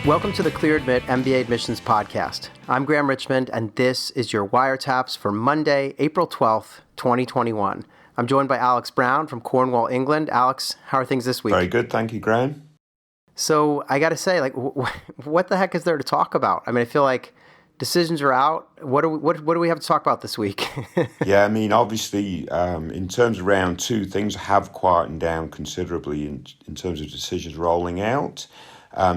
Welcome to the Clear Admit MBA Admissions Podcast. I'm Graham Richmond, and this is your wiretaps for Monday, April 12th, 2021. I'm joined by Alex Brown from Cornwall, England. Alex, how are things this week? Very good. Thank you, Graham. So I got to say, what the heck is there to talk about? I mean, I feel like decisions are out. What do we have to talk about this week? Yeah, I mean, obviously, in terms of round two, things have quietened down considerably in terms of decisions rolling out.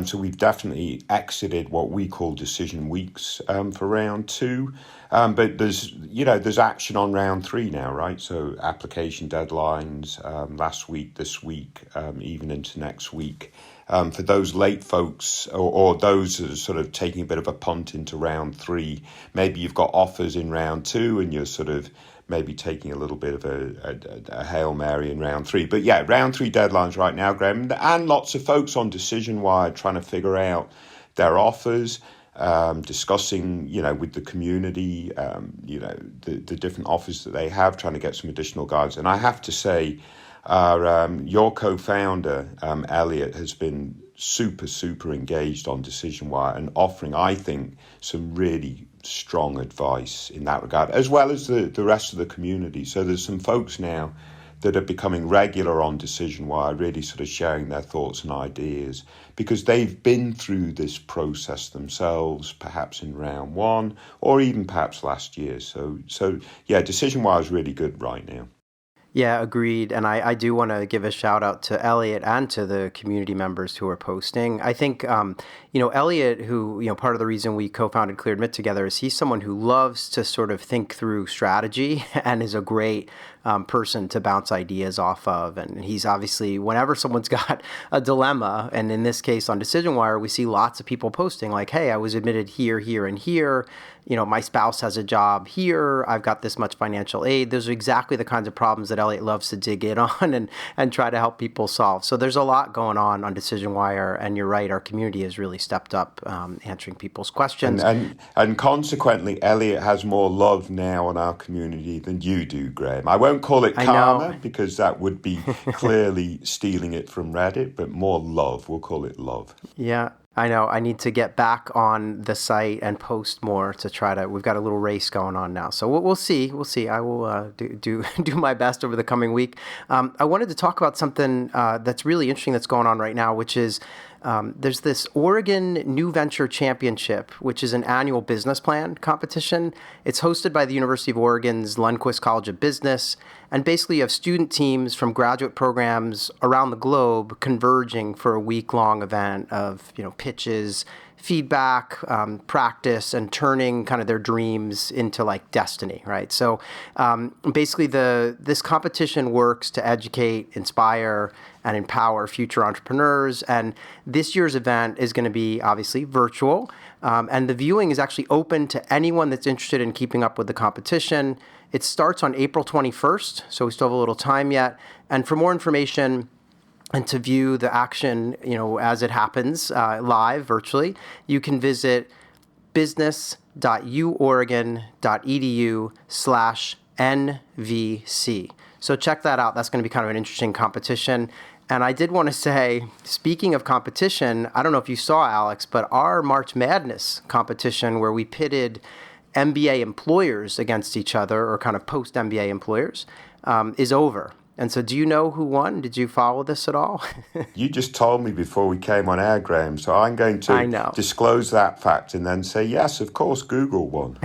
So we've definitely exited what we call decision weeks for round two. But there's action on round three now, right? So application deadlines last week, this week, even into next week. For those late folks or those that are sort of taking a bit of a punt into round three, maybe you've got offers in round two and you're sort of maybe taking a little bit of a Hail Mary in round three. But yeah, round three deadlines right now, Graham, and lots of folks on Decision Wire trying to figure out their offers, discussing, with the community, the different offers that they have, trying to get some additional guidance. And I have to say, your co-founder, Elliot, has been super engaged on Decision Wire and offering, I think, some really strong advice in that regard, as well as the rest of the community. So there's some folks now that are becoming regular on Decision Wire, really sort of sharing their thoughts and ideas, because they've been through this process themselves, perhaps in round one, or even perhaps last year. So yeah, Decision Wire is really good right now. Yeah, agreed. And I do want to give a shout out to Elliot and to the community members who are posting. I think, Elliot, who, part of the reason we co-founded Clear Admit together is he's someone who loves to sort of think through strategy and is a great person to bounce ideas off of. And he's obviously, whenever someone's got a dilemma, and in this case on Decision Wire, we see lots of people posting like, hey, I was admitted here, here, and here. My spouse has a job here. I've got this much financial aid. Those are exactly the kinds of problems that Elliot loves to dig in on and try to help people solve. So there's a lot going on Decision Wire. And you're right, our community has really stepped up answering people's questions. And consequently, Elliot has more love now in our community than you do, Graham. I won't call it karma because that would be clearly stealing it from Reddit, but more love. We'll call it love. Yeah. I know. I need to get back on the site and post more to try to. We've got a little race going on now, so we'll see. We'll see. I will do my best over the coming week. I wanted to talk about something that's really interesting that's going on right now, which is there's this Oregon New Venture Championship, which is an annual business plan competition. It's hosted by the University of Oregon's Lundquist College of Business. And basically you have student teams from graduate programs around the globe converging for a week-long event of, pitches, feedback, practice, and turning kind of their dreams into like destiny, right? So basically this competition works to educate, inspire, and empower future entrepreneurs. And this year's event is going to be obviously virtual. And the viewing is actually open to anyone that's interested in keeping up with the competition. It starts on April 21st, so we still have a little time yet. And for more information and to view the action, as it happens live virtually, you can visit business.uoregon.edu/NVC. So check that out. That's going to be kind of an interesting competition. And I did want to say, speaking of competition, I don't know if you saw, Alex, but our March Madness competition where we pitted MBA employers against each other, or kind of post-MBA employers, is over. And so do you know who won? Did you follow this at all? You just told me before we came on air, Graham, so I'm going to disclose that fact and then say, yes, of course, Google won.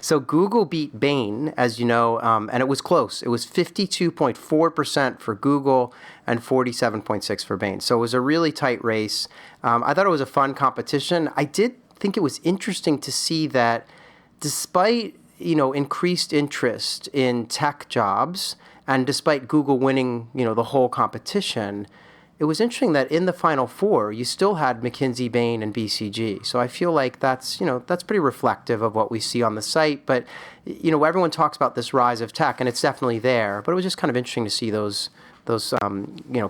So Google beat Bain, as you know, and it was close. It was 52.4% for Google and 47.6% for Bain. So it was a really tight race. I thought it was a fun competition. I did think it was interesting to see that despite, increased interest in tech jobs, and despite Google winning, the whole competition, it was interesting that in the Final Four, you still had McKinsey, Bain, and BCG. So I feel like that's pretty reflective of what we see on the site. But, everyone talks about this rise of tech, and it's definitely there. But it was just kind of interesting to see those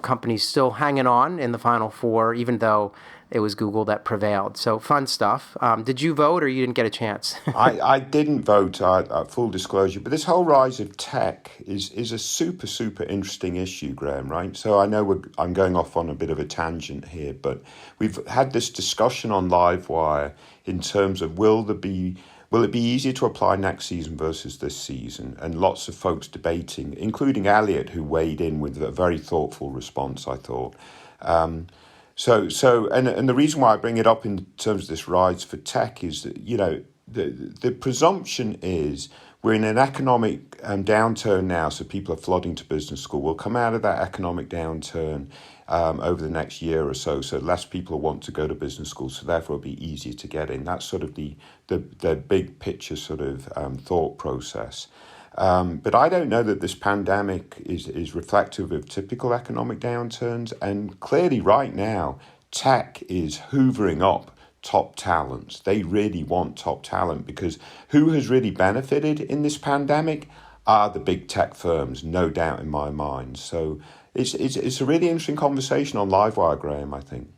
companies still hanging on in the Final Four, even though it was Google that prevailed. So fun stuff. Did you vote or you didn't get a chance? I didn't vote, full disclosure, but this whole rise of tech is a super, super interesting issue, Graham, right? So I know I'm going off on a bit of a tangent here, but we've had this discussion on Livewire in terms of will it be easier to apply next season versus this season? And lots of folks debating, including Elliot, who weighed in with a very thoughtful response, I thought. And the reason why I bring it up in terms of this rise for tech is that, the presumption is we're in an economic downturn now, so people are flooding to business school. We'll come out of that economic downturn over the next year or so less people want to go to business school, so therefore it'll be easier to get in. That's sort of the big picture sort of thought process. But I don't know that this pandemic is reflective of typical economic downturns. And clearly right now, tech is hoovering up top talents. They really want top talent because who has really benefited in this pandemic are the big tech firms, no doubt in my mind. So it's a really interesting conversation on Livewire, Graham, I think.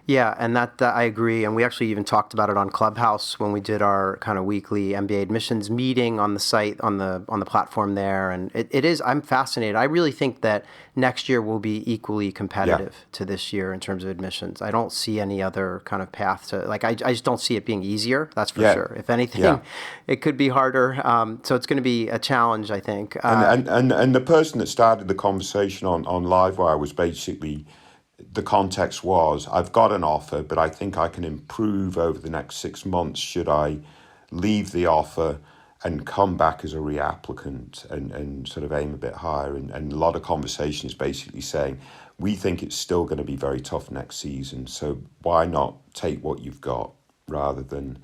Yeah, and that I agree. And we actually even talked about it on Clubhouse when we did our kind of weekly MBA admissions meeting on the site, on the platform there. And it is, I'm fascinated. I really think that next year will be equally competitive to this year in terms of admissions. I don't see any other kind of path to, I just don't see it being easier, that's for sure. If anything, it could be harder. So it's going to be a challenge, I think. And the person that started the conversation on Livewire was basically, the context was, I've got an offer, but I think I can improve over the next 6 months should I leave the offer and come back as a reapplicant and sort of aim a bit higher. And a lot of conversation is basically saying, we think it's still going to be very tough next season, so why not take what you've got rather than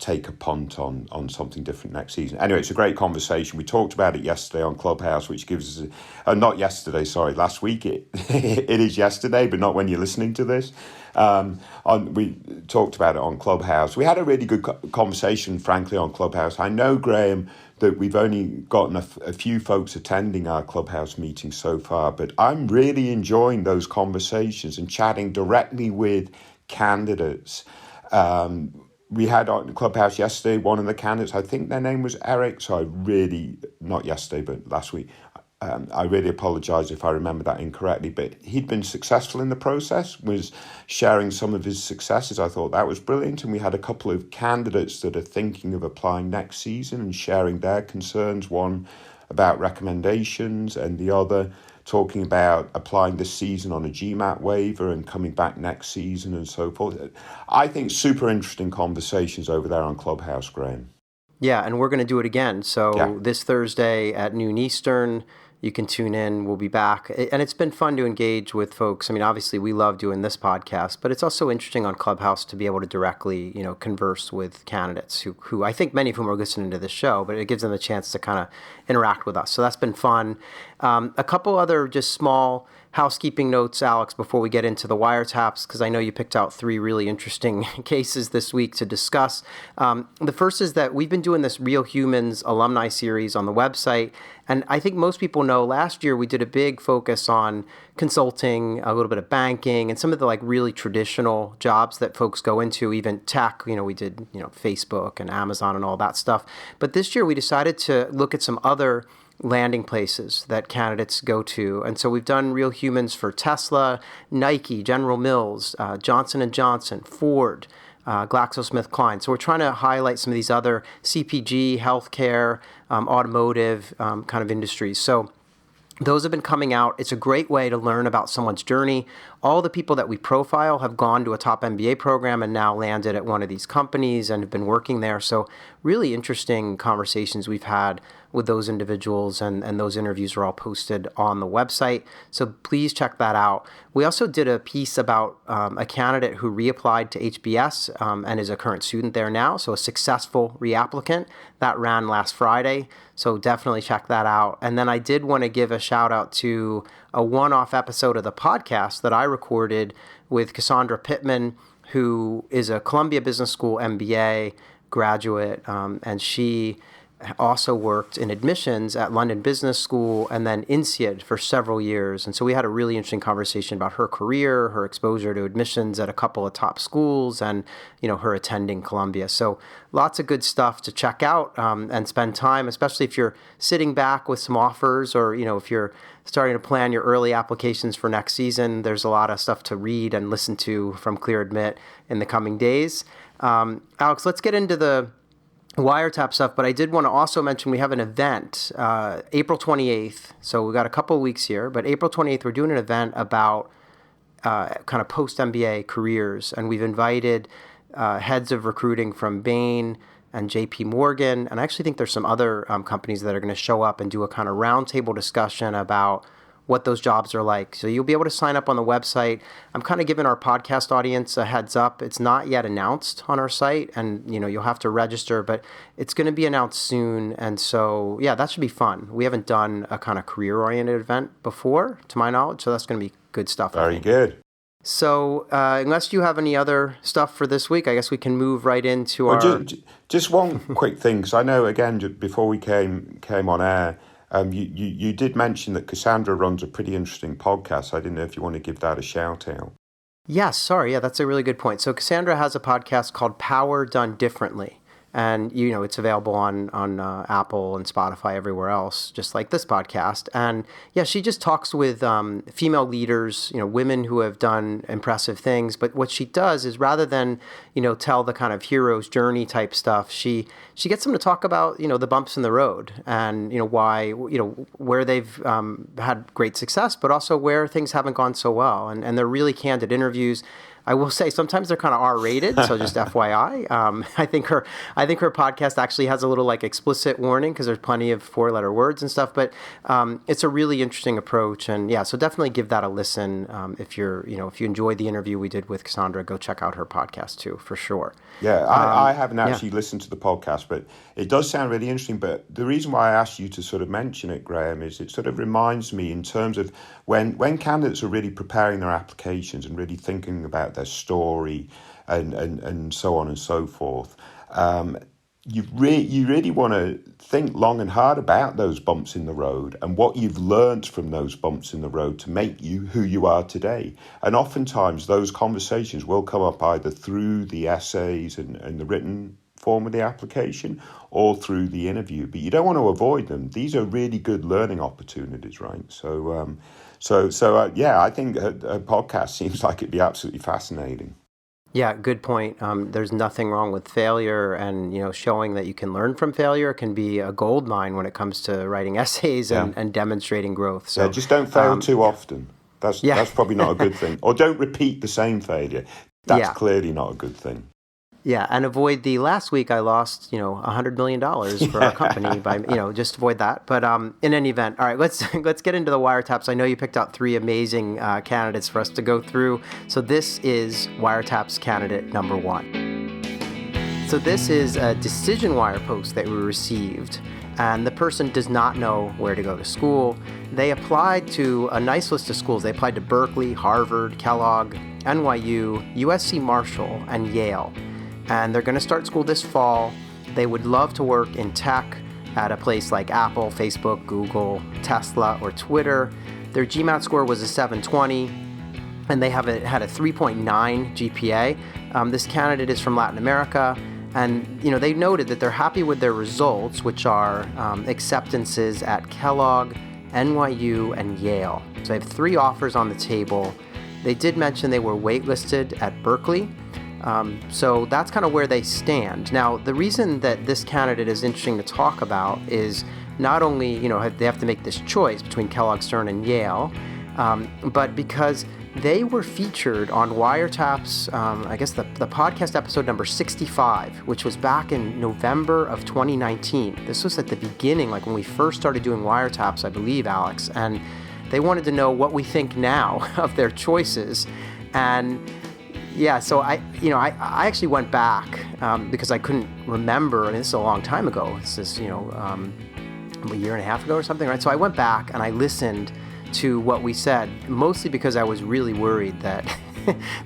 take a punt on something different next season. Anyway, it's a great conversation. We talked about it yesterday on Clubhouse, which gives us not yesterday, sorry, last week. It is yesterday, but not when you're listening to this. We talked about it on Clubhouse. We had a really good conversation, frankly, on Clubhouse. I know, Graham, that we've only gotten a few folks attending our Clubhouse meetings so far, but I'm really enjoying those conversations and chatting directly with candidates. We had on Clubhouse yesterday, one of the candidates, I think their name was Eric, so not yesterday, but last week, I really apologise if I remember that incorrectly, but he'd been successful in the process, was sharing some of his successes. I thought that was brilliant, and we had a couple of candidates that are thinking of applying next season and sharing their concerns, one about recommendations and the other talking about applying this season on a GMAT waiver and coming back next season and so forth. I think super interesting conversations over there on Clubhouse, Graham. Yeah, and we're going to do it again. So this Thursday at noon Eastern, you can tune in. We'll be back. And it's been fun to engage with folks. I mean, obviously, we love doing this podcast, but it's also interesting on Clubhouse to be able to directly, converse with candidates who I think many of whom are listening to this show, but it gives them a chance to kind of interact with us. So that's been fun. A couple other just small housekeeping notes, Alex, before we get into the wiretaps, because I know you picked out 3 really interesting cases this week to discuss. The first is that we've been doing this Real Humans alumni series on the website. And I think most people know last year we did a big focus on consulting, a little bit of banking, and some of the really traditional jobs that folks go into, even tech. We did, Facebook and Amazon and all that stuff. But this year we decided to look at some other landing places that candidates go to. And so we've done Real Humans for Tesla, Nike, General Mills, Johnson & Johnson, Ford, GlaxoSmithKline. So we're trying to highlight some of these other CPG, healthcare, automotive kind of industries. So those have been coming out. It's a great way to learn about someone's journey. All the people that we profile have gone to a top MBA program and now landed at one of these companies and have been working there. So really interesting conversations we've had with those individuals, and those interviews are all posted on the website. So please check that out. We also did a piece about a candidate who reapplied to HBS and is a current student there now. So a successful reapplicant that ran last Friday. So definitely check that out. And then I did want to give a shout out to a one-off episode of the podcast that I recorded with Cassandra Pittman, who is a Columbia Business School MBA graduate, and she also worked in admissions at London Business School and then INSEAD for several years. And so we had a really interesting conversation about her career, her exposure to admissions at a couple of top schools, and, her attending Columbia. So lots of good stuff to check out and spend time, especially if you're sitting back with some offers, or, if you're starting to plan your early applications for next season. There's a lot of stuff to read and listen to from Clear Admit in the coming days. Alex, let's get into the wiretap stuff, but I did want to also mention we have an event, April 28th. So we got a couple of weeks here, but April 28th, we're doing an event about kind of post-MBA careers. And we've invited heads of recruiting from Bain and JP Morgan. And I actually think there's some other companies that are going to show up and do a kind of roundtable discussion about what those jobs are like. So you'll be able to sign up on the website. I'm kind of giving our podcast audience a heads up. It's not yet announced on our site, and you'll have to register, but it's going to be announced soon. And so, yeah, that should be fun. We haven't done a kind of career-oriented event before, to my knowledge, so that's going to be good stuff. Very good. So unless you have any other stuff for this week, I guess we can move right into our... Just one quick thing, because I know, again, before we came on air, you did mention that Cassandra runs a pretty interesting podcast. I didn't know if you want to give that a shout out. Yes, sorry. Yeah, that's a really good point. So Cassandra has a podcast called Power Done Differently. And, it's available on Apple and Spotify, everywhere else, just like this podcast. And, yeah, she just talks with female leaders, women who have done impressive things. But what she does is, rather than, tell the kind of hero's journey type stuff, she gets them to talk about, the bumps in the road and, why, where they've had great success, but also where things haven't gone so well. And they're really candid interviews. I will say sometimes they're kind of R-rated, so just FYI. I think her podcast actually has a little explicit warning because there's plenty of 4-letter words and stuff. But it's a really interesting approach, and yeah, so definitely give that a listen. If you enjoyed the interview we did with Cassandra, go check out her podcast too, for sure. Yeah, I haven't actually listened to the podcast, but it does sound really interesting. But the reason why I asked you to sort of mention it, Graham, is it sort of reminds me in terms of when candidates are really preparing their applications and really thinking about their story and so on and so forth. You really want to think long and hard about those bumps in the road and what you've learned from those bumps in the road to make you who you are today. And oftentimes those conversations will come up either through the essays and the written form of the application or through the interview, but you don't want to avoid them. These are really good learning opportunities, right? So I think a podcast seems like it'd be absolutely fascinating. Yeah, good point. There's nothing wrong with failure, and showing that you can learn from failure can be a gold mine when it comes to writing essays and demonstrating growth. So just don't fail too often. That's probably not a good thing. Or don't repeat the same failure. That's clearly not a good thing. Yeah, and avoid the last week I lost, $100 million for our company by, just avoid that. But in any event, all right, let's get into the wiretaps. I know you picked out 3 amazing candidates for us to go through. So this is wiretaps candidate number 1. So this is a decision wire post that we received, and the person does not know where to go to school. They applied to a nice list of schools. They applied to Berkeley, Harvard, Kellogg, NYU, USC Marshall, and Yale. And they're going to start school this fall. They would love to work in tech at a place like Apple, Facebook, Google, Tesla, or Twitter. Their GMAT score was a 720, and they had a 3.9 GPA. This candidate is from Latin America, and they noted that they're happy with their results, which are acceptances at Kellogg, NYU, and Yale. So they have 3 offers on the table. They did mention they were waitlisted at Berkeley. So that's kind of where they stand. Now, the reason that this candidate is interesting to talk about is not only, they have to make this choice between Kellogg, Stern, and Yale, but because they were featured on Wiretaps, I guess the podcast episode number 65, which was back in November of 2019. This was at the beginning, when we first started doing Wiretaps, I believe, Alex, and they wanted to know what we think now of their choices. And yeah, so I actually went back because I couldn't remember, and this is a long time ago. This is, a year and a half ago or something, right? So I went back and I listened to what we said, mostly because I was really worried that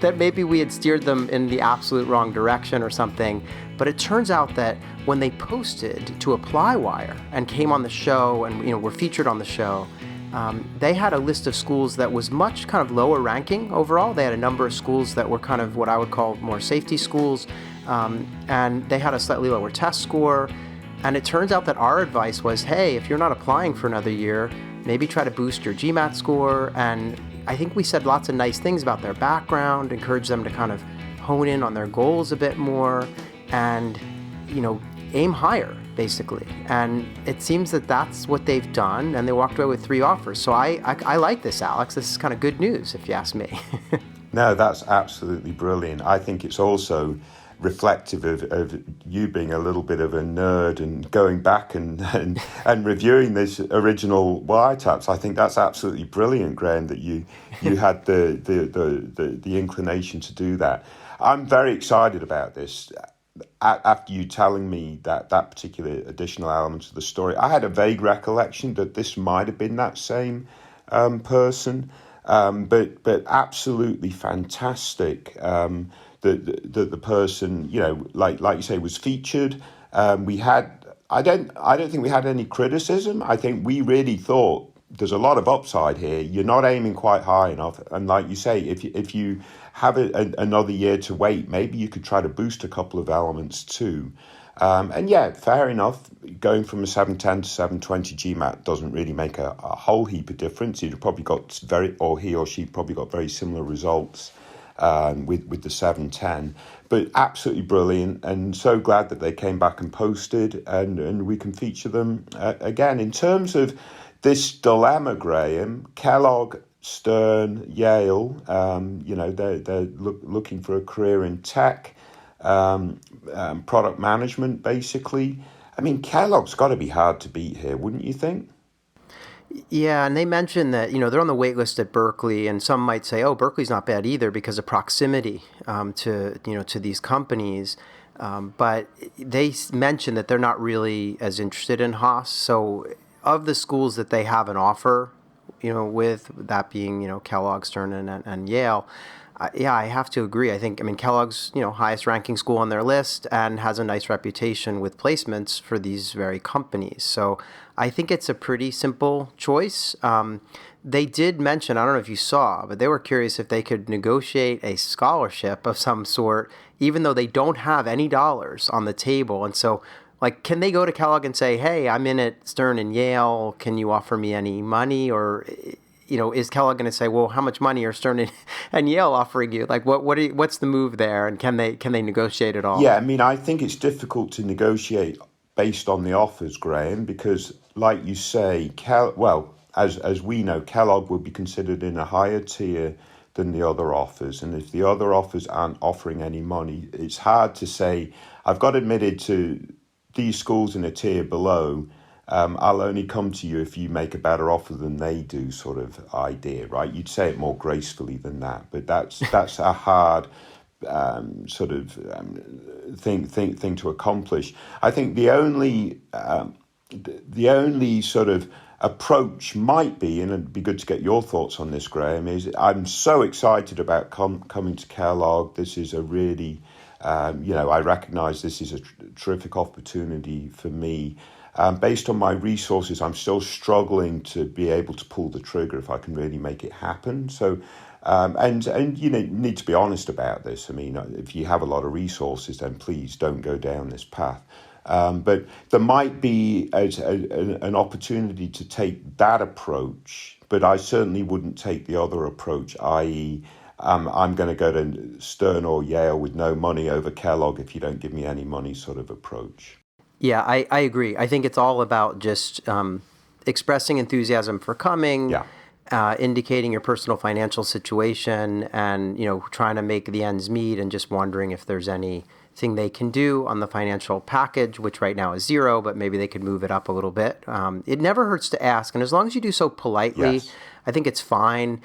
that maybe we had steered them in the absolute wrong direction or something. But it turns out that when they posted to ApplyWire and came on the show and were featured on the show, they had a list of schools that was much kind of lower ranking overall. They had a number of schools that were kind of what I would call more safety schools, and they had a slightly lower test score. And it turns out that our advice was, hey, if you're not applying for another year, maybe try to boost your GMAT score. And I think we said lots of nice things about their background, encourage them to kind of hone in on their goals a bit more and, aim higher, basically. And it seems that that's what they've done, and they walked away with 3 offers. So I like this, Alex. This is kind of good news, if you ask me. No, that's absolutely brilliant. I think it's also reflective of you being a little bit of a nerd and going back and reviewing this original wiretaps. I think that's absolutely brilliant, Graham, that you had the inclination to do that. I'm very excited about this. After you telling me that particular additional element of the story, I had a vague recollection that this might have been that same person, but absolutely fantastic. The person, like you say, was featured. I don't think we had any criticism. I think we really thought there's a lot of upside here. You're not aiming quite high enough, and like you say, if you have another year to wait, maybe you could try to boost a couple of elements too. And yeah, fair enough. Going from a 710 to 720 GMAT doesn't really make a whole heap of difference. He or she probably got very similar results with the 710, but absolutely brilliant, and so glad that they came back and posted, and we can feature them again. In terms of this dilemma, Graham, Kellogg, Stern, Yale, they're looking for a career in tech, product management, basically. I mean, Kellogg's got to be hard to beat here, wouldn't you think? Yeah, and they mentioned that, they're on the wait list at Berkeley, and some might say, oh, Berkeley's not bad either because of proximity to these companies. But they mentioned that they're not really as interested in Haas. So of the schools that they have an offer, with that being, Kellogg, Stern, and Yale, I have to agree. I think, Kellogg's, highest ranking school on their list and has a nice reputation with placements for these very companies. So I think it's a pretty simple choice. They did mention, I don't know if you saw, but they were curious if they could negotiate a scholarship of some sort, even though they don't have any dollars on the table. And so, can they go to Kellogg and say, hey, I'm in at Stern and Yale, can you offer me any money? Or, is Kellogg going to say, well, how much money are Stern and Yale offering you? What's the move there? And can they negotiate at all? Yeah, I think it's difficult to negotiate based on the offers, Graham, because like you say, as we know, Kellogg would be considered in a higher tier than the other offers. And if the other offers aren't offering any money, it's hard to say, I've got admitted to these schools in a tier below, I'll only come to you if you make a better offer than they do, sort of idea, right? You'd say it more gracefully than that, but that's a hard thing to accomplish. I think the only sort of approach might be, and it'd be good to get your thoughts on this, Graham, is I'm so excited about coming to Kellogg. This is a really I recognise this is a terrific opportunity for me. Based on my resources, I'm still struggling to be able to pull the trigger if I can really make it happen. So, and you need to be honest about this. If you have a lot of resources, then please don't go down this path. But there might be an opportunity to take that approach, but I certainly wouldn't take the other approach, i.e., I'm going to go to Stern or Yale with no money over Kellogg if you don't give me any money sort of approach. Yeah, I agree. I think it's all about just expressing enthusiasm for coming, indicating your personal financial situation, and trying to make the ends meet, and just wondering if there's anything they can do on the financial package, which right now is 0, but maybe they could move it up a little bit. It never hurts to ask, and as long as you do so politely, I think it's fine.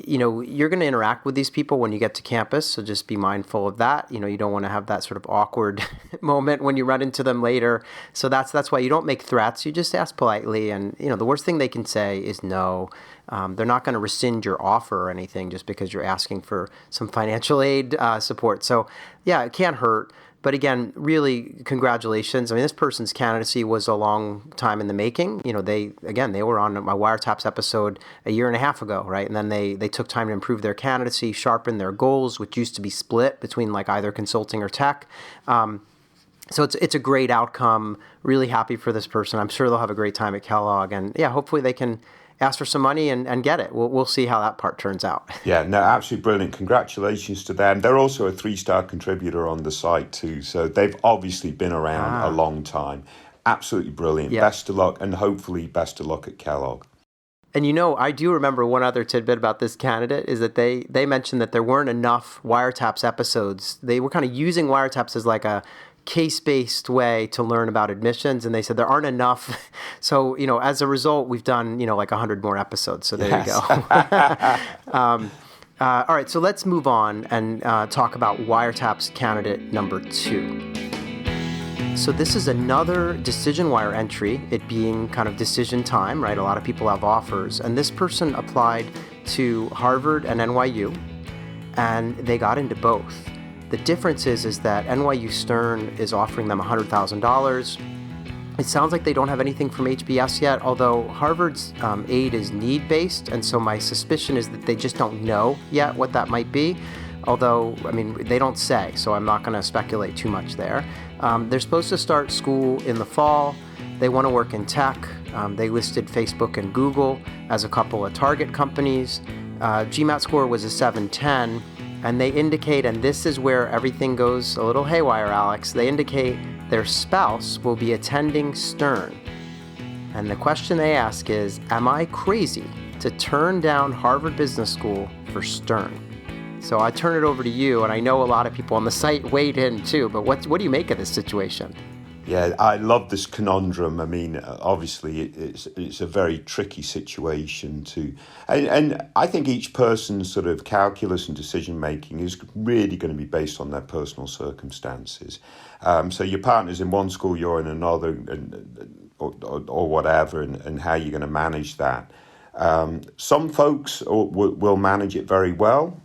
You're going to interact with these people when you get to campus, so just be mindful of that. You don't want to have that sort of awkward moment when you run into them later. So that's why you don't make threats. You just ask politely, and the worst thing they can say is no. They're not going to rescind your offer or anything just because you're asking for some financial aid support. So yeah, it can't hurt. But again, really, congratulations. I mean, this person's candidacy was a long time in the making. They were on my Wiretaps episode a year and a half ago, right? And then they took time to improve their candidacy, sharpen their goals, which used to be split between like either consulting or tech. So it's a great outcome. Really happy for this person. I'm sure they'll have a great time at Kellogg. And yeah, hopefully they can ask for some money and get it. We'll see how that part turns out. Yeah, no, absolutely brilliant. Congratulations to them. They're also a 3-star contributor on the site too. So they've obviously been around a long time. Absolutely brilliant. Yeah. Best of luck, and hopefully best of luck at Kellogg. And I do remember one other tidbit about this candidate is that they mentioned that there weren't enough Wiretaps episodes. They were kind of using Wiretaps as like a case-based way to learn about admissions, and they said there aren't enough. So, as a result, we've done, like 100 more episodes. So there you go. All right, so let's move on and talk about Wiretaps candidate number 2. So this is another decision wire entry, it being kind of decision time, right? A lot of people have offers, and this person applied to Harvard and NYU, and they got into both. The difference is that NYU Stern is offering them $100,000. It sounds like they don't have anything from HBS yet, although Harvard's aid is need-based, and so my suspicion is that they just don't know yet what that might be. Although, they don't say, so I'm not going to speculate too much there. They're supposed to start school in the fall. They want to work in tech. They listed Facebook and Google as a couple of target companies. GMAT score was a 710. And they indicate, and this is where everything goes a little haywire, Alex, they indicate their spouse will be attending Stern. And the question they ask is, am I crazy to turn down Harvard Business School for Stern? So I turn it over to you, and I know a lot of people on the site weighed in too, but what do you make of this situation? Yeah, I love this conundrum. Obviously, it's a very tricky situation and I think each person's sort of calculus and decision making is really going to be based on their personal circumstances. So your partner's in one school, you're in another, or whatever, and how you're going to manage that. Some folks will manage it very well.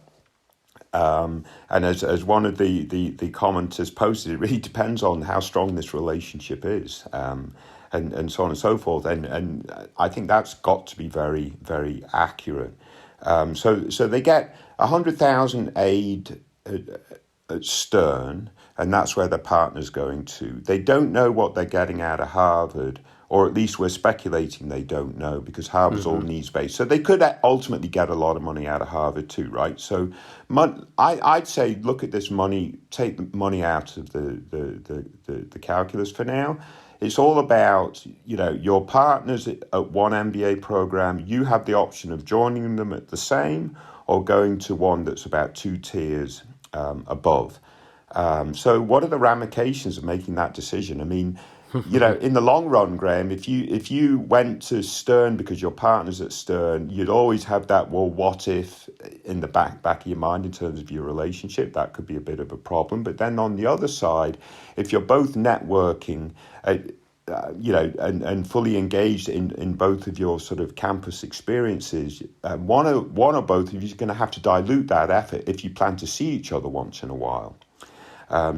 And as one of the commenters posted, it really depends on how strong this relationship is, and so on and so forth. And I think that's got to be very, very accurate. So they get 100,000 aid at Stern, and that's where their partner's going to. They don't know what they're getting out of Harvard, or at least we're speculating they don't know, because Harvard's all needs-based. So they could ultimately get a lot of money out of Harvard too, right? So I'd say look at this money, take the money out of the calculus for now. It's all about, your partners at one MBA program, you have the option of joining them at the same or going to one that's about 2 tiers above. So what are the ramifications of making that decision? In the long run, Graham, if you went to Stern because your partner's at Stern, you'd always have that, well, what if in the back of your mind in terms of your relationship. That could be a bit of a problem. But then on the other side, if you're both networking, and fully engaged in both of your sort of campus experiences, one or both of you is going to have to dilute that effort if you plan to see each other once in a while.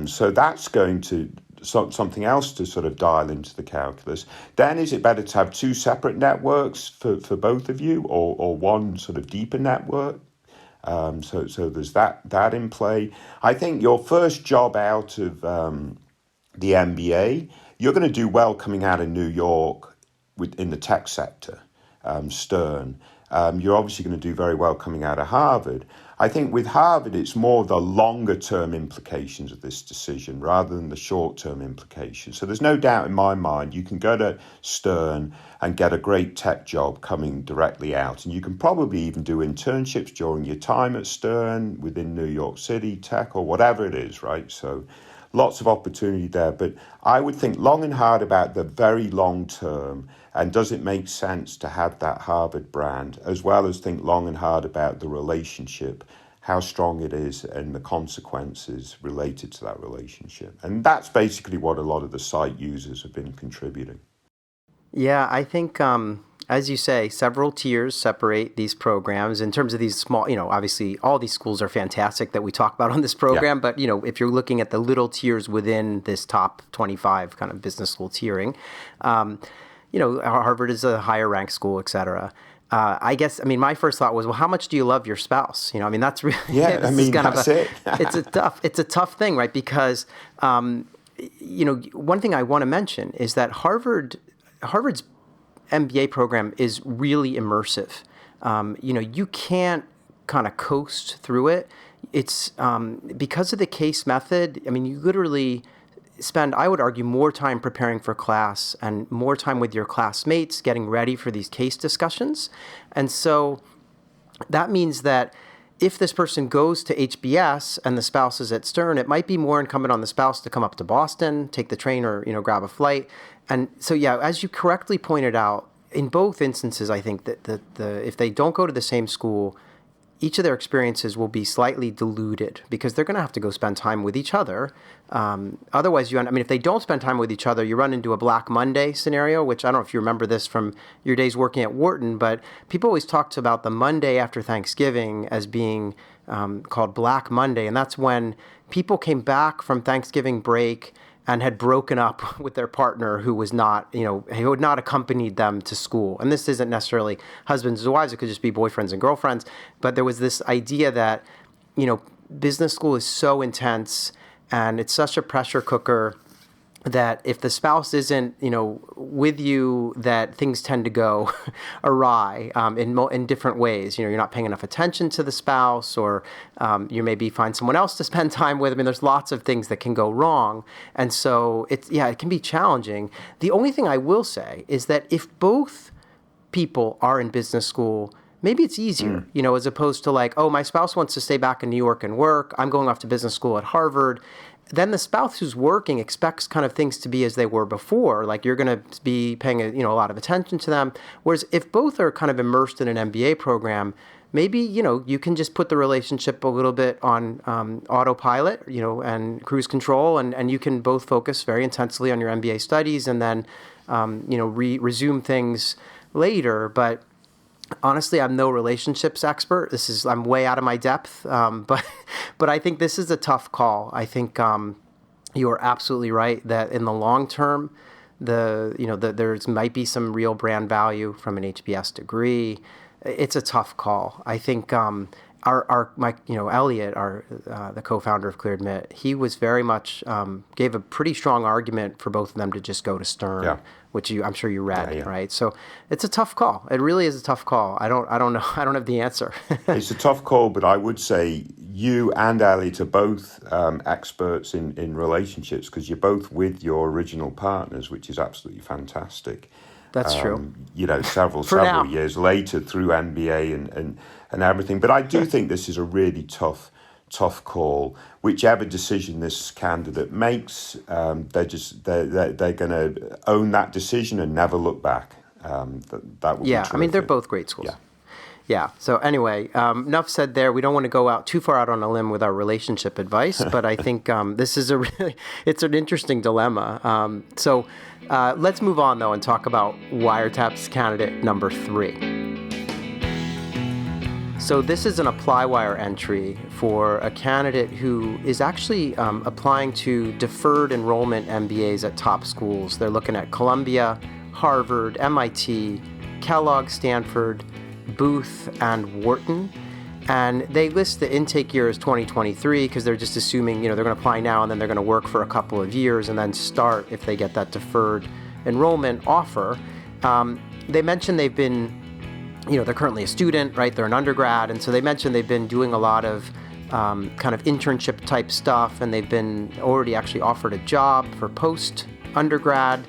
So that's going to something else to sort of dial into the calculus. Then is it better to have 2 separate networks for both of you, or one sort of deeper network? So there's that in play. I think your first job out of the MBA, you're going to do well coming out of New York in the tech sector, Stern. You're obviously going to do very well coming out of Harvard. I think with Harvard, it's more the longer-term implications of this decision rather than the short-term implications. So there's no doubt in my mind you can go to Stern and get a great tech job coming directly out. And you can probably even do internships during your time at Stern within New York City tech or whatever it is, right? So lots of opportunity there. But I would think long and hard about the very long term, and does it make sense to have that Harvard brand, as well as think long and hard about the relationship, how strong it is, and the consequences related to that relationship. And that's basically what a lot of the site users have been contributing. Yeah, I think, as you say, several tiers separate these programs in terms of these small, obviously all these schools are fantastic that we talk about on this program, but, if you're looking at the little tiers within this top 25 kind of business school tiering, Harvard is a higher ranked school, et cetera. I guess, my first thought was, well, how much do you love your spouse? That's really, that's it. it's a tough thing, right? Because, one thing I want to mention is that Harvard's MBA program is really immersive. You can't kind of coast through it. It's because of the case method. You literally spend, I would argue, more time preparing for class and more time with your classmates getting ready for these case discussions. And so that means that if this person goes to HBS and the spouse is at Stern, it might be more incumbent on the spouse to come up to Boston, take the train or, grab a flight. And so, as you correctly pointed out, in both instances, I think that if they don't go to the same school, each of their experiences will be slightly diluted because they're going to have to go spend time with each other. Otherwise, if they don't spend time with each other, you run into a Black Monday scenario, which I don't know if you remember this from your days working at Wharton, but people always talked about the Monday after Thanksgiving as being called Black Monday. And that's when people came back from Thanksgiving break and had broken up with their partner who was not, who had not accompanied them to school. And this isn't necessarily husbands and wives, it could just be boyfriends and girlfriends. But there was this idea that, business school is so intense and it's such a pressure cooker that if the spouse isn't, with you, that things tend to go awry in different ways. You're not paying enough attention to the spouse, or you maybe find someone else to spend time with. There's lots of things that can go wrong. And so it can be challenging. The only thing I will say is that if both people are in business school, maybe it's easier, as opposed to like, oh, my spouse wants to stay back in New York and work. I'm going off to business school at Harvard. Then the spouse who's working expects kind of things to be as they were before, like you're going to be paying a lot of attention to them. Whereas if both are kind of immersed in an MBA program, maybe you can just put the relationship a little bit on autopilot, and cruise control, and you can both focus very intensely on your MBA studies, and then resume things later. But honestly, I'm no relationships expert. I'm way out of my depth. But I think this is a tough call. I think you are absolutely right that in the long term, there's might be some real brand value from an HBS degree. It's a tough call. I think Elliot, the co-founder of ClearAdmit, he was very much gave a pretty strong argument for both of them to just go to Stern, which I'm sure you read, right? So it's a tough call. It really is a tough call. I don't know. I don't have the answer. It's a tough call, but I would say you and Elliot are both experts in relationships because you're both with your original partners, which is absolutely fantastic. That's true. Several years later through MBA and everything. But I do think this is a really tough call. Whichever decision this candidate makes, they're going to own that decision and never look back. That would be terrific. They're both great schools. Yeah. So anyway, enough said there. We don't want to go out too far out on a limb with our relationship advice, but I think this is it's an interesting dilemma. So let's move on though and talk about Wiretap's candidate number 3. So this is an ApplyWire entry for a candidate who is actually applying to deferred enrollment MBAs at top schools. They're looking at Columbia, Harvard, MIT, Kellogg, Stanford, Booth, and Wharton. And they list the intake year as 2023 because they're just assuming, they're going to apply now and then they're going to work for a couple of years and then start if they get that deferred enrollment offer. They mentioned they've been, they're currently a student, right? They're an undergrad. And so they mentioned they've been doing a lot of kind of internship type stuff, and they've been already actually offered a job for post undergrad.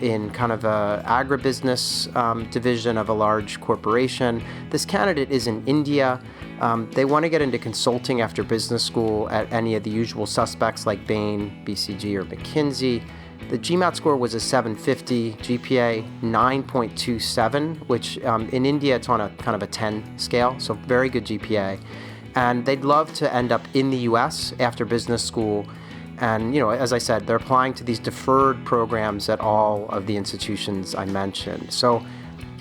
in kind of a agribusiness division of a large corporation. This candidate is in India. They want to get into consulting after business school at any of the usual suspects like Bain, BCG, or McKinsey. The GMAT score was a 750, GPA 9.27, which in India it's on a kind of a 10 scale, so very good GPA. And they'd love to end up in the US after business school. And, as I said, they're applying to these deferred programs at all of the institutions I mentioned. So,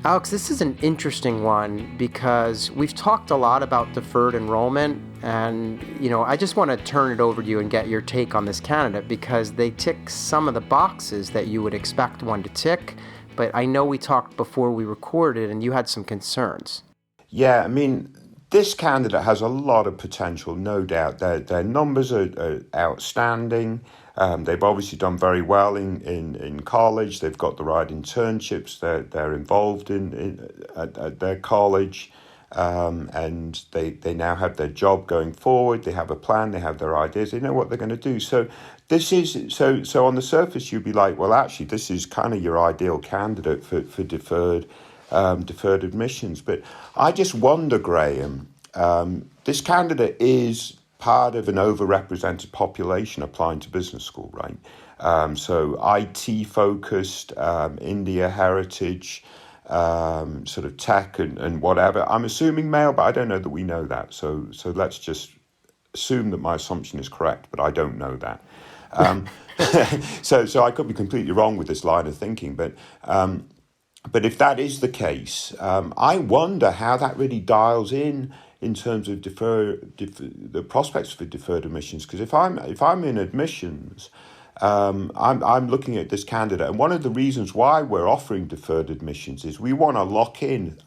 Alex, this is an interesting one because we've talked a lot about deferred enrollment. And, I just want to turn it over to you and get your take on this candidate because they tick some of the boxes that you would expect one to tick. But I know we talked before we recorded and you had some concerns. Yeah, I mean, this candidate has a lot of potential, no doubt. Their numbers are outstanding. They've obviously done very well in college. They've got the right internships. They're involved at their college. And they now have their job going forward. They have a plan. They have their ideas. They know what they're going to do. So so on the surface, you'd be like, well, actually, this is kind of your ideal candidate for deferred admissions. But I just wonder, Graham, this candidate is part of an overrepresented population applying to business school, right? So IT focused, India heritage, sort of tech and whatever. I'm assuming male, but I don't know that we know that. So let's just assume that my assumption is correct, but I don't know that. So I could be completely wrong with this line of thinking, but if that is the case, I wonder how that really dials in terms of the prospects for deferred admissions. Because if I'm in admissions, I'm looking at this candidate, and one of the reasons why we're offering deferred admissions is we want to lock in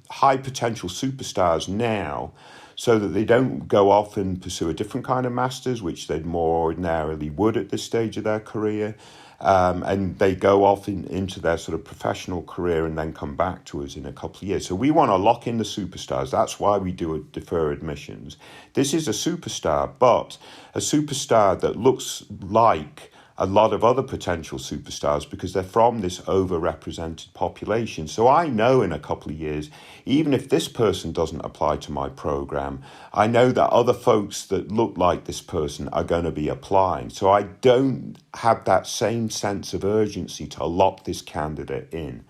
high potential superstars now so that they don't go off and pursue a different kind of master's, which they more ordinarily would at this stage of their career. And they go off into their sort of professional career and then come back to us in a couple of years. So we want to lock in the superstars. That's why we do a defer admissions. This is a superstar, but a superstar that looks like a lot of other potential superstars because they're from this overrepresented population. So I know in a couple of years, even if this person doesn't apply to my program, I know that other folks that look like this person are going to be applying. So I don't have that same sense of urgency to lock this candidate in.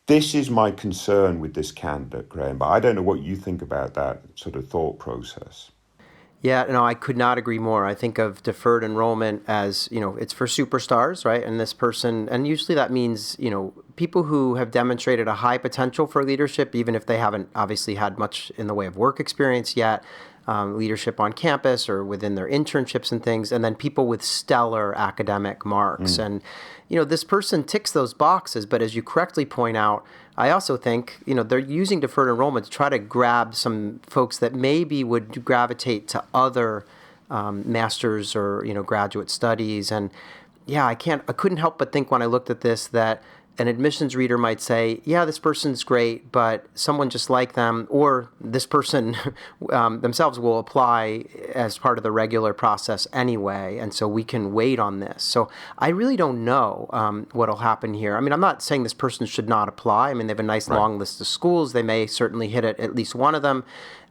This is my concern with this candidate, Graham, but I don't know what you think about that sort of thought process. Yeah, no, I could not agree more. I think of deferred enrollment as, it's for superstars, right? And this person, and usually that means, people who have demonstrated a high potential for leadership, even if they haven't obviously had much in the way of work experience yet, leadership on campus or within their internships and things, and then people with stellar academic marks. And, this person ticks those boxes, but as you correctly point out, I also think, they're using deferred enrollment to try to grab some folks that maybe would gravitate to other master's or, graduate studies. And yeah, I couldn't help but think when I looked at this that an admissions reader might say, yeah, this person's great, but someone just like them or this person themselves will apply as part of the regular process anyway, and so we can wait on this. So I really don't know what'll happen here. I mean, I'm not saying this person should not apply. I mean, they have a nice long list of schools. They may certainly hit at least one of them.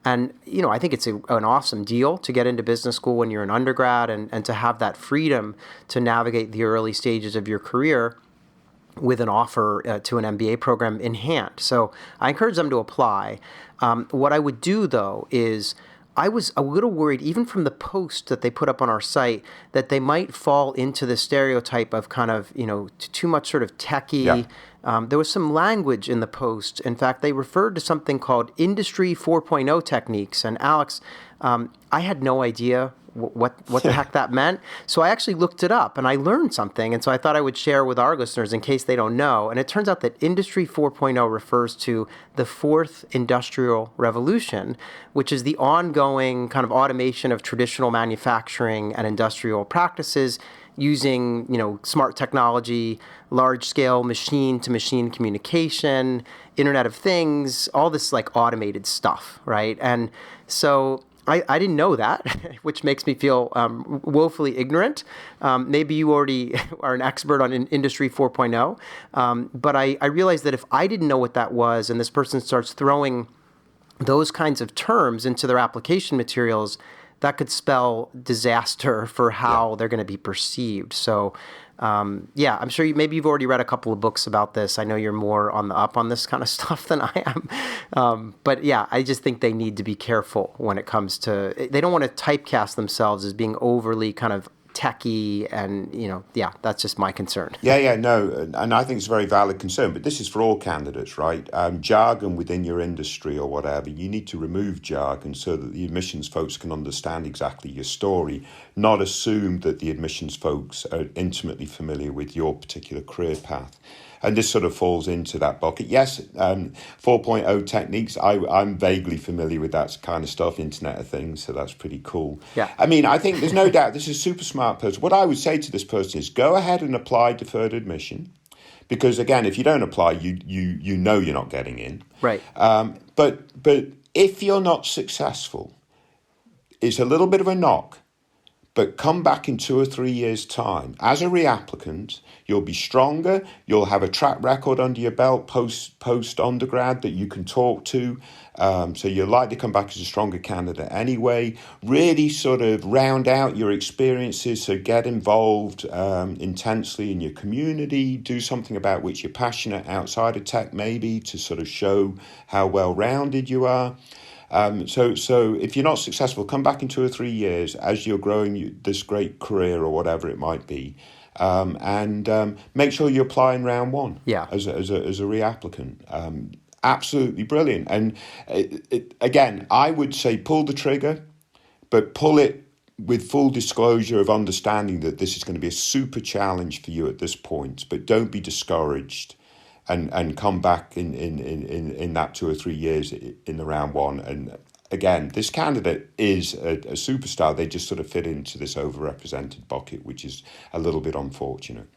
And, I think it's an awesome deal to get into business school when you're an undergrad and to have that freedom to navigate the early stages of your career with an offer to an MBA program in hand. So I encourage them to apply. What I would do, though, is I was a little worried, even from the post that they put up on our site, that they might fall into the stereotype of kind of, too much sort of techie. Yeah. There was some language in the post. In fact, they referred to something called Industry 4.0 techniques. And Alex, I had no idea what the heck that meant. So I actually looked it up and I learned something. And so I thought I would share with our listeners in case they don't know. And it turns out that Industry 4.0 refers to the fourth industrial revolution, which is the ongoing kind of automation of traditional manufacturing and industrial practices using, smart technology, large-scale machine-to-machine communication, Internet of Things, all this like automated stuff, right? And so I didn't know that, which makes me feel woefully ignorant. Maybe you already are an expert on Industry 4.0, but I realized that if I didn't know what that was and this person starts throwing those kinds of terms into their application materials, that could spell disaster for how they're going to be perceived. So, I'm sure maybe you've already read a couple of books about this. I know you're more on the up on this kind of stuff than I am. But yeah, I just think they need to be careful when it comes to, they don't want to typecast themselves as being overly kind of techie, and that's just my concern. No, and I think it's a very valid concern, but this is for all candidates, right? Jargon within your industry or whatever, you need to remove jargon so that the admissions folks can understand exactly your story, not assume that the admissions folks are intimately familiar with your particular career path. And this sort of falls into that bucket. Yes, 4.0 techniques, I'm vaguely familiar with that kind of stuff, Internet of Things, so that's pretty cool. Yeah. I mean, I think there's no doubt this is a super smart person. What I would say to this person is go ahead and apply deferred admission, because, again, if you don't apply, you know you're not getting in. Right. But if you're not successful, it's a little bit of a knock. But come back in 2 or 3 years' time. As a reapplicant, you'll be stronger. You'll have a track record under your belt post undergrad that you can talk to. So you're likely to come back as a stronger candidate anyway. Really sort of round out your experiences. So get involved intensely in your community. Do something about which you're passionate outside of tech, maybe, to sort of show how well-rounded you are. So if you're not successful, come back in 2 or 3 years as you're growing this great career or whatever it might be, and make sure you apply in round one as a reapplicant. Absolutely brilliant. And again, I would say pull the trigger, but pull it with full disclosure of understanding that this is going to be a super challenge for you at this point, but don't be discouraged. And come back in that 2 or 3 years in the round one. And again, this candidate is a superstar. They just sort of fit into this overrepresented bucket, which is a little bit unfortunate.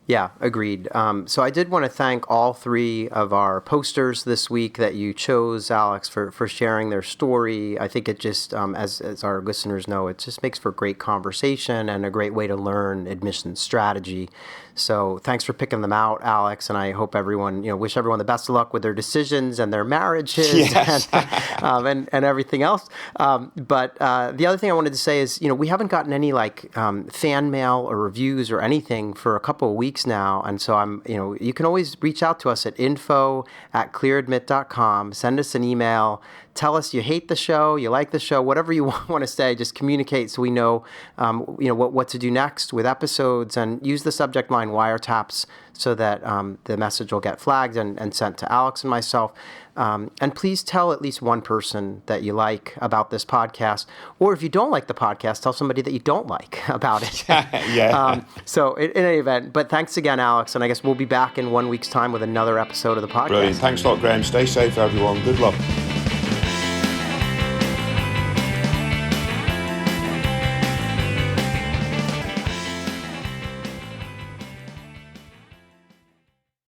Yeah, agreed. So I did want to thank all 3 of our posters this week that you chose, Alex, for sharing their story. I think it just, as our listeners know, it just makes for great conversation and a great way to learn admissions strategy. So thanks for picking them out, Alex, and I hope everyone, wish everyone the best of luck with their decisions and their marriages and everything else. But the other thing I wanted to say is, we haven't gotten any fan mail or reviews or anything for a couple of weeks now, and so you can always reach out to us at info@clearadmit.com. Send us an email. Tell us you hate the show, you like the show, whatever you want to say. Just communicate so we know, what to do next with episodes, and use the subject line wiretaps so that the message will get flagged and sent to Alex and myself. And please tell at least one person that you like about this podcast, or if you don't like the podcast, tell somebody that you don't like about it. So in any event, but thanks again, Alex, and I guess we'll be back in 1 week's time with another episode of the podcast. Brilliant. Thanks a lot, Graham. Stay safe, everyone. Good luck.